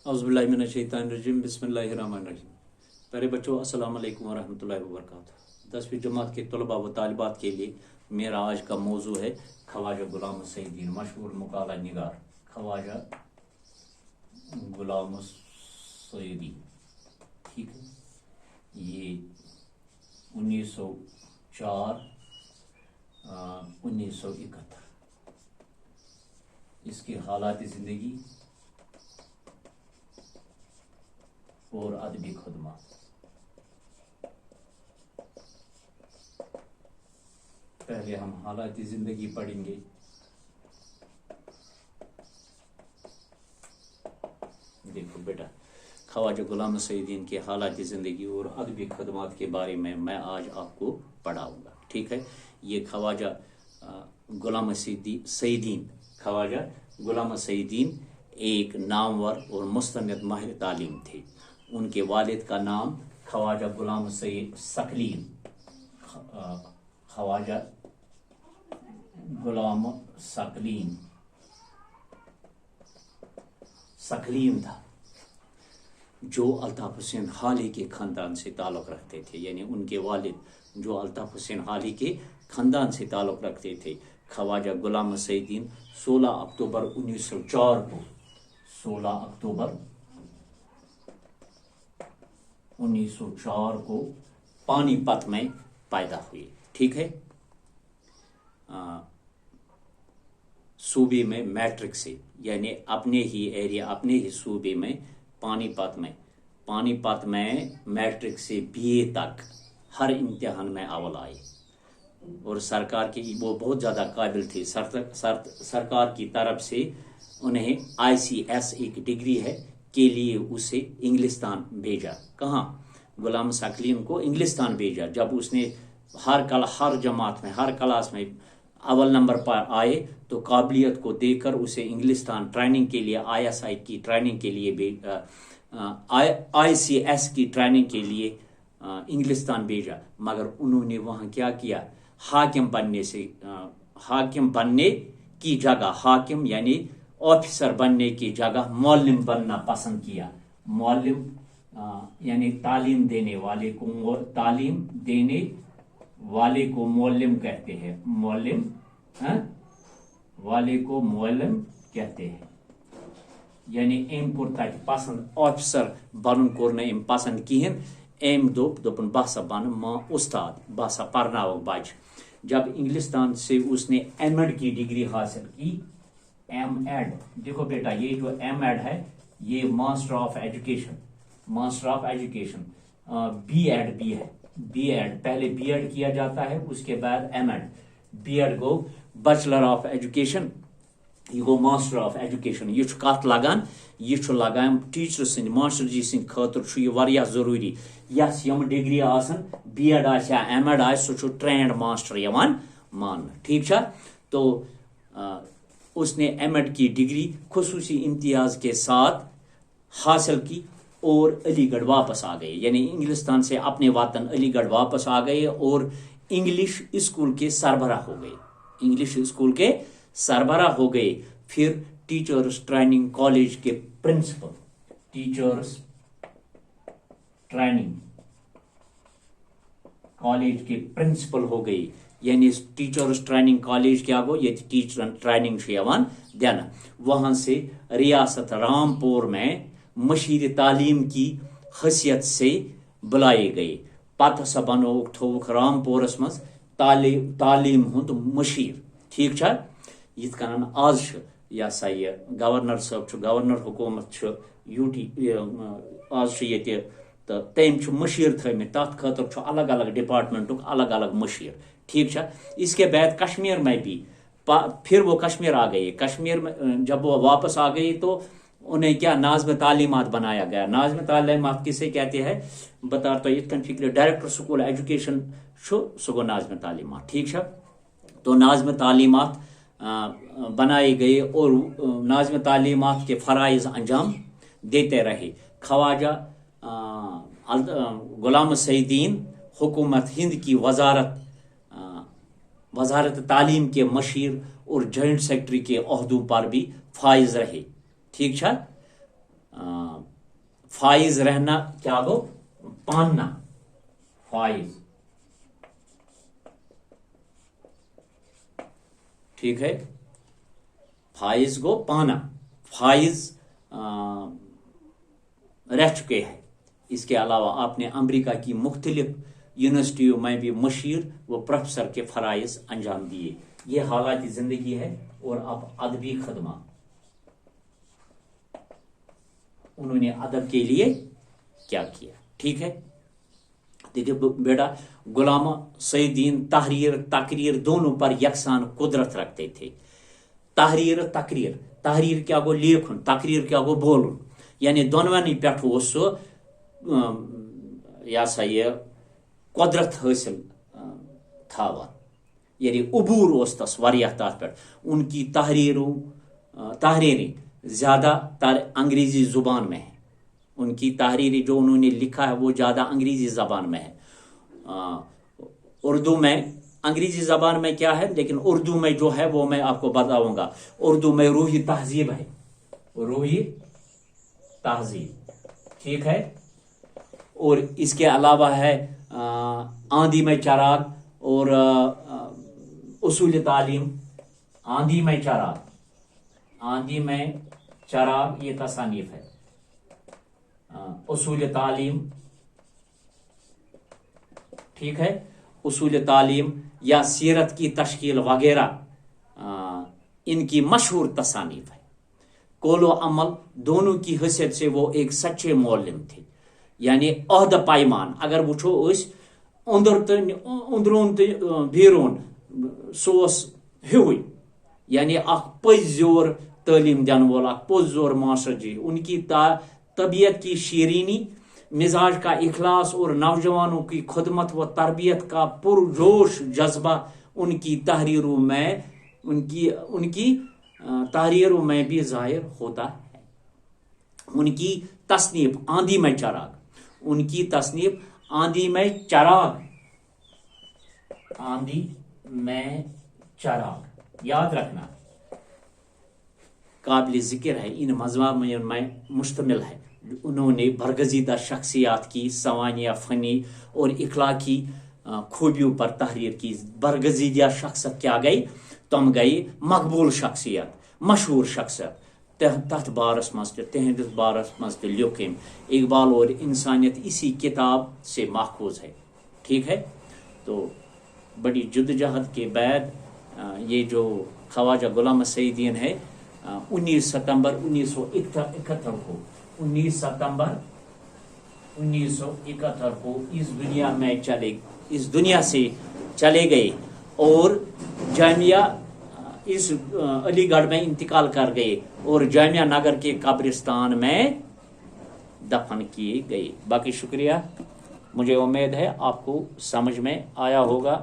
औज़ुबिल्लाहिमिनश्शैतानिर्रजीम बिस्मिल्लाहिर्रहमानिर्रहीम। प्यारे बच्चों, अस्सलाम वालेकुम वरहमतुल्लाहि वबरकातुहू। 10वीं जमात के तलबा व तालिबात के लिए मेरा आज का मौजू है ख्वाजा गुलाम सईदीन, मशहूर मुकाला निगार ख्वाजा गुलाम सईदी। ठीक है, ये 1904 1971 इसके हालात ज़िंदगी और अदबी खुदमा। पहले हम हालात ज़िंदगी पढ़ेंगे। देखो बेटा, ख्वाजा गुलाम सईदीन के हालात ज़िंदगी और अदबी खदमात के बारे में मैं आज आपको पढ़ाऊँगा। ठीक है, ये ख्वाजा गुलाम सईदीन ख्वाजा गुलाम सईदीन एक नामवर और मुस्तनद माहिर तालीम थे। उनके वालिद का नाम ख्वाजा गुलाम सकलीन, ख्वाजा गुलाम सकलीन था, जो अल्ताफ हुसैन हाली के ख़ानदान से ताल्लुक़ रखते थे। यानी उनके वालिद जो अल्ताफ हुसैन हाली के ख़ानदान से ताल्लुक़ रखते थे। ख्वाजा गुलाम सईदीन 16 अक्टूबर 1904 को 16 अक्टूबर 1904 को पानीपत में पैदा हुए। ठीक है, सूबे में मैट्रिक से, यानी अपने ही एरिया अपने ही सूबे में पानीपत में मैट्रिक से बीए तक हर इम्तिहान में अव्वल आए। और सरकार की वो बहुत ज़्यादा काबिल थे। सरकार की तरफ से उन्हें ICS एक डिग्री है के लिए उसे इंग्लिस्तान भेजा। कहाँ? गुलाम सकलीन को इंग्लिस्तान भेजा। जब उसने हर जमात में हर क्लास में अव्वल नंबर पर आए तो काबिलियत को देखकर उसे इंग्लिस्तान ट्रेनिंग के लिए ISI की ट्रेनिंग के लिए ICS की ट्रेनिंग के लिए इंग्लिस्तान भेजा। मगर उन्होंने वहाँ क्या किया? हाकिम बनने की जगह, हाकिम यानी ऑफिसर बनने की जगह मौलिम बनना पसंद किया। मौलिम यानी तालीम देने वाले को मौलिम कहते हैं। मौलिम वाले को मौलिम कहते हैं। यानी एम पुर तक पसंद ऑफिसर बनन कोर न एम पसंद किहन। एम दोपन बहसा बन उस्ताद, बहसा परनावक बच। जब इंग्लिस्तान से उसने M.Ed की डिग्री हासिल की, M.Ed, देखो बेटा, ये जो M.Ed है ये मास्टर ऑफ एजुकेशन B.Ed भी है। B.Ed पहले B.Ed किया जाता है, उसके बाद M.Ed। B.Ed go bachelor of education, ये गो मास्टर ऑफ एजुकेशन। ये कत लगान, ये लगान टीचर सिंह मास्टर जी सिंह खतर ये वारिया जरूरी। यस यम डिग्री आसन B.Ed आस या M.Ed आस सो ट्रेंड मास्टर यवान मान। ठीक है, तो उसने M.Ed की डिग्री खुसूसी इम्तियाज के साथ हासिल की और अलीगढ़ वापस आ गए। यानी इंग्लिस्तान से अपने वतन अलीगढ़ वापस आ गए और इंग्लिश स्कूल के सरबराह हो गए। फिर टीचर्स ट्रेनिंग कॉलेज के प्रिंसिपल हो गई। यानी टीचर्स ट्रेनिंग कॉलेज क्या गो, ये टीचर ट्रेनिंग देना। वहां से रियासत रामपुर में मशीर तालीम की हैसियत से बुलाए गए। पत हसा थोक रामपुरस मज तालीम हुंद मशीर। ठीक है, यिथ कन आज या सा ये गवर्नर साहब, गवर्नर हुकूमत यूटी आज ये तो तम मशीर थमित, तथ खतर अलग अलग डिपार्टमेंट अलग अलग मशीर। ठीक है, इसके बाद कश्मीर में भी फिर वो कश्मीर आ गए। कश्मीर में जब वो वापस आ गई तो उन्हें क्या नाज़्म तालीमात बनाया गया। नाज़्म तालीमात किसे कहते हैं बता तो इतन फिक्र डायरेक्टर स्कूल एजुकेशन सो गो नाज़्म तालीमात। ठीक है, तो नाज़्म तालीमात बनाए गए और नाज़्म तालीमात के फ़राइज़ अंजाम देते रहे। ख्वाजा गुलाम सईदीन हुकूमत हिंद की वजारत तालीम के मशीर और जॉइंट सेक्रेटरी के ओहदों पर भी फाइज रहे। ठीक है, فائز رہنا کیا گو پاننا فائز ٹھیک ہے فائز گو پانا فائز رہ چکے ہیں. اس کے علاوہ آپ نے امریکہ کی مختلف یونیورسٹیوں میں بھی مشیر و پروفیسر کے فرائض انجام دیے. یہ حالات زندگی ہے. اور اب ادبی خدمات انہوں نے ادب کے لیے کیا کیا. ٹھیک ہے دیکھیے بیٹا غلام سعیدین تحریر تقریر دونوں پر یکساں قدرت رکھتے تھے. تحریر کیا گو لیکھن تقریر کیا گو بولن یعنی دونونی پہ سو یہ سا یہ قدرت حاصل تھاوان یعنی عبور تس واریاہ تات پہ. ان کی تحریریں زیادہ تر انگریزی زبان میں ہیں. ان کی تحریری جو انہوں نے لکھا ہے وہ زیادہ انگریزی زبان میں ہے. اردو میں انگریزی زبان میں کیا ہے لیکن اردو میں جو ہے وہ میں آپ کو بتاؤں گا. اردو میں روحی تہذیب ہے روحی تہذیب ٹھیک ہے. اور اس کے علاوہ ہے آندھی میں چراغ اور اصول تعلیم. آندھی میں چراغ یہ تصانیف ہے. اصول تعلیم ٹھیک ہے اصول تعلیم یا سیرت کی تشکیل وغیرہ ان کی مشہور تصانیف ہے. قول و عمل دونوں کی حیثیت سے وہ ایک سچے معلم تھے. یعنی عہدہ پائمان اگر وچھو اس اندرون تو بیرون سوس ہوئی یعنی اخ پزور تعلیم دن وول اخ پزور ماسٹر جی. ان کی طبیعت کی شیرینی مزاج کا اخلاص اور نوجوانوں کی خدمت و تربیت کا پرجوش جذبہ ان کی تحریروں میں بھی ظاہر ہوتا ہے. ان کی تصنیف آندھی میں چراغ آندھی میں چراغ یاد رکھنا قابل ذکر ہے. ان مضامین میں مشتمل ہے. انہوں نے برگزیدہ شخصیات کی سوانح فنی اور اخلاقی خوبیوں پر تحریر کی. برگزیدہ شخصیت کیا گئی تم گئی مقبول شخصیت مشہور شخصیت تحت بارس مز تہندس بارس مز لکھم. اقبال اور انسانیت اسی کتاب سے ماخوذ ہے. ٹھیک ہے تو بڑی جدوجہد کے بعد یہ جو خواجہ غلام سعیدین ہے 19 ستمبر 1971 کو 19 ستمبر 1971 کو اس دنیا سے چلے گئے اور جامعہ اس علی گڑھ میں انتقال کر گئے اور جامعہ نگر کے قبرستان میں دفن کیے گئے. باقی شکریہ. مجھے امید ہے آپ کو سمجھ میں آیا ہوگا.